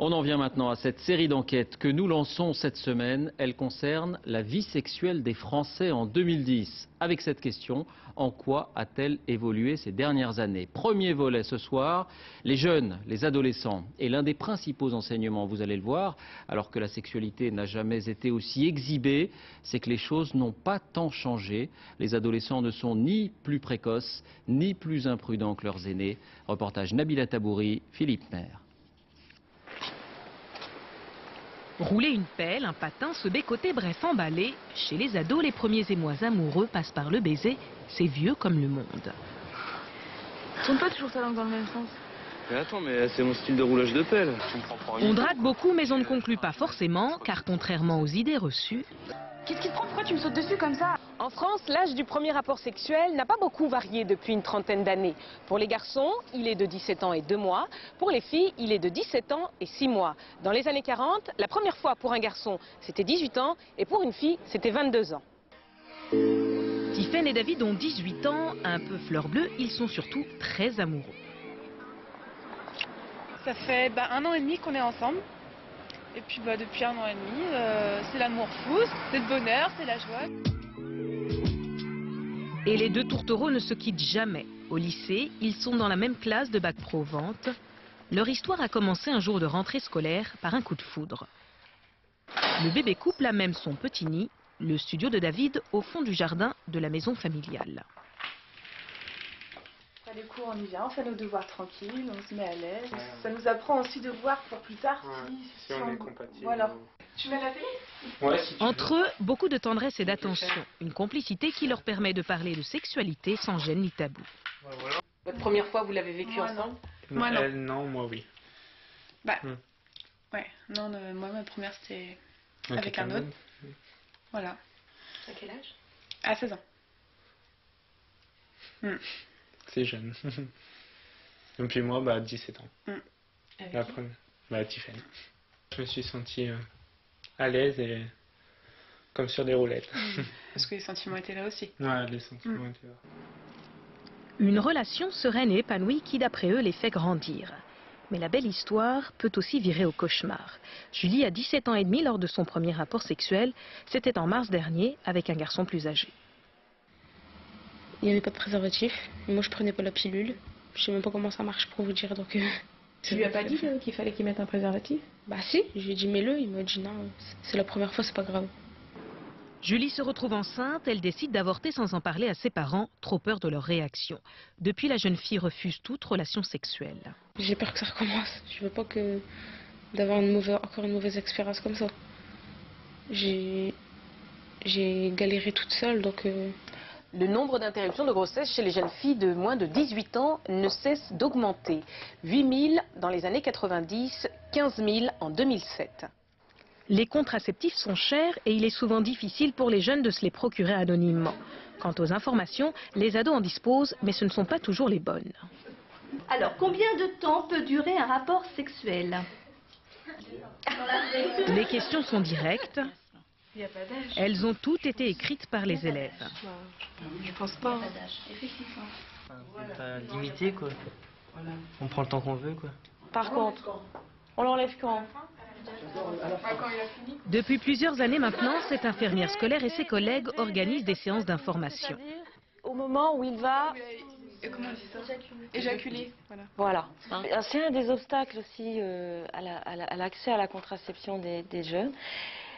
On en vient maintenant à cette série d'enquêtes que nous lançons cette semaine. Elle concerne la vie sexuelle des Français en 2010. Avec cette question, en quoi a-t-elle évolué ces dernières années? Premier volet ce soir, les jeunes, les adolescents. Et l'un des principaux enseignements, vous allez le voir, alors que la sexualité n'a jamais été aussi exhibée, c'est que les choses n'ont pas tant changé. Les adolescents ne sont ni plus précoces, ni plus imprudents que leurs aînés. Reportage Nabila Tabouri, Philippe Maire. Rouler une pelle, un patin, se bécoter, bref, emballer. Chez les ados, les premiers émois amoureux passent par le baiser. C'est vieux comme le monde. Tourne pas toujours ta langue dans le même sens. Mais attends, mais c'est mon style de roulage de pelle. On drague beaucoup, mais on ne conclut pas forcément, car contrairement aux idées reçues... Qu'est-ce qui te prend? Pourquoi tu me sautes dessus comme ça? En France, l'âge du premier rapport sexuel n'a pas beaucoup varié depuis une trentaine d'années. Pour les garçons, il est de 17 ans et 2 mois. Pour les filles, il est de 17 ans et 6 mois. Dans les années 40, la première fois pour un garçon, c'était 18 ans et pour une fille, c'était 22 ans. Tiffaine et David ont 18 ans, un peu fleur bleue, ils sont surtout très amoureux. Ça fait 1 an et demi qu'on est ensemble. Et puis depuis 1 an et demi, c'est l'amour fou, c'est le bonheur, c'est la joie. Et les deux tourtereaux ne se quittent jamais. Au lycée, ils sont dans la même classe de bac pro vente. Leur histoire a commencé un jour de rentrée scolaire par un coup de foudre. Le bébé couple a même son petit nid, le studio de David au fond du jardin de la maison familiale. Les cours, on y vient, on fait nos devoirs tranquilles, on se met à l'aise. Ça nous apprend aussi de voir pour plus tard si on est compatible. Voilà. Tu mets la télé? Ouais, si tu Entre eux, beaucoup de tendresse et d'attention. Une complicité qui leur permet de parler de sexualité sans gêne ni tabou. Voilà. Votre première fois, vous l'avez vécu ensemble? Moi, non. Elle, non, moi oui. Ouais, non, moi ma première c'était avec un autre. Voilà. À quel âge? À 16 ans. C'est jeune. Et puis moi, 17 ans. La première, Tiffany. Je me suis senti à l'aise et comme sur des roulettes. Parce que les sentiments étaient là aussi. Ouais, les sentiments étaient là. Une relation sereine et épanouie qui, d'après eux, les fait grandir. Mais la belle histoire peut aussi virer au cauchemar. Julie a 17 ans et demi lors de son premier rapport sexuel. C'était en mars dernier avec un garçon plus âgé. Il n'y avait pas de préservatif. Moi, je prenais pas la pilule. Je sais même pas comment ça marche pour vous dire. Donc, Tu lui as pas dit qu'il fallait qu'il mette un préservatif? Bah si, je lui ai dit mets-le. Il m'a dit non, c'est la première fois, c'est pas grave. Julie se retrouve enceinte, elle décide d'avorter sans en parler à ses parents, trop peur de leur réaction. Depuis, la jeune fille refuse toute relation sexuelle. J'ai peur que ça recommence. Je veux pas d'avoir encore une mauvaise expérience comme ça. J'ai galéré toute seule, donc... Le nombre d'interruptions de grossesse chez les jeunes filles de moins de 18 ans ne cesse d'augmenter. 8 000 dans les années 90, 15 000 en 2007. Les contraceptifs sont chers et il est souvent difficile pour les jeunes de se les procurer anonymement. Quant aux informations, les ados en disposent, mais ce ne sont pas toujours les bonnes. Alors, combien de temps peut durer un rapport sexuel? Les questions sont directes. Il n'y a pas d'âge. Elles ont toutes été écrites par les élèves. Je pense pas. C'est pas limité quoi. On prend le temps qu'on veut quoi. Par contre, on l'enlève quand? Depuis plusieurs années maintenant, cette infirmière scolaire et ses collègues organisent des séances d'information. Au moment où il va... Comment on dit ça? Éjaculer. Voilà. C'est un des obstacles aussi à l'accès à la contraception des jeunes.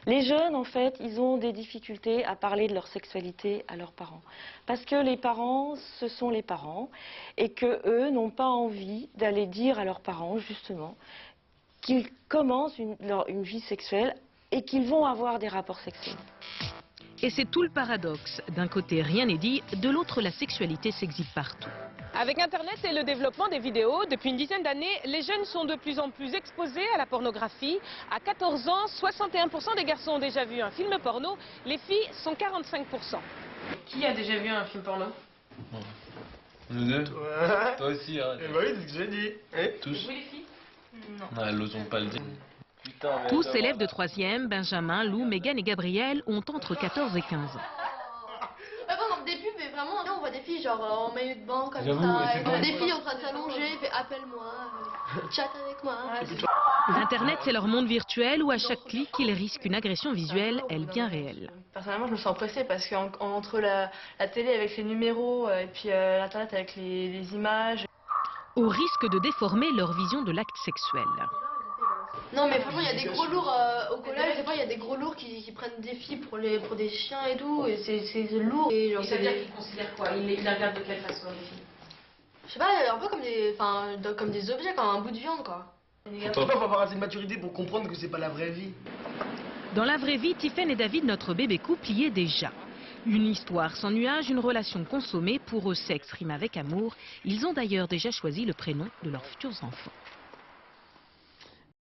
Les jeunes, en fait, ils ont des difficultés à parler de leur sexualité à leurs parents. Parce que les parents, ce sont les parents, et qu'eux n'ont pas envie d'aller dire à leurs parents, justement, qu'ils commencent une vie sexuelle et qu'ils vont avoir des rapports sexuels. Et c'est tout le paradoxe. D'un côté, rien n'est dit, de l'autre, la sexualité s'exhibe partout. Avec Internet et le développement des vidéos, depuis une dizaine d'années, les jeunes sont de plus en plus exposés à la pornographie. À 14 ans, 61% des garçons ont déjà vu un film porno, les filles sont 45%. Qui a déjà vu un film porno? Nous deux. Toi aussi, arrête. Bah oui, c'est ce que j'ai dit. Tous. Oui, les filles? Non, elles n'osent pas le dire. Tous élèves de 3e, Benjamin, Lou, Mégane et Gabriel ont entre 14 et 15 ans. Par exemple, des pubs, mais vraiment, on voit des filles genre en maillot de bain comme J'avoue, ça, c'est et pas des une filles en train de s'allonger, fait appelle-moi, chatte avec moi. Internet, c'est leur monde virtuel où à chaque clic, ils risquent une agression visuelle, elle bien réelle. Personnellement, je me sens pressée parce qu'entre la télé avec les numéros et puis l'internet avec les images. Au risque de déformer leur vision de l'acte sexuel. Non mais franchement, il y a des gros lourds au collège, des fois il y a des gros lourds qui prennent des filles pour des chiens et tout, et c'est lourd. Et ça veut dire qu'ils considèrent quoi? Ils les regardent de quelle façon, les filles? Je sais pas, un peu comme des objets, comme un bout de viande quoi. Faut avoir assez de maturité pour comprendre que c'est pas la vraie vie. Dans la vraie vie, Tiffaine et David, notre bébé couple, y est déjà. Une histoire sans nuage, une relation consommée. Pour eux, sexe rime avec amour. Ils ont d'ailleurs déjà choisi le prénom de leurs futurs enfants.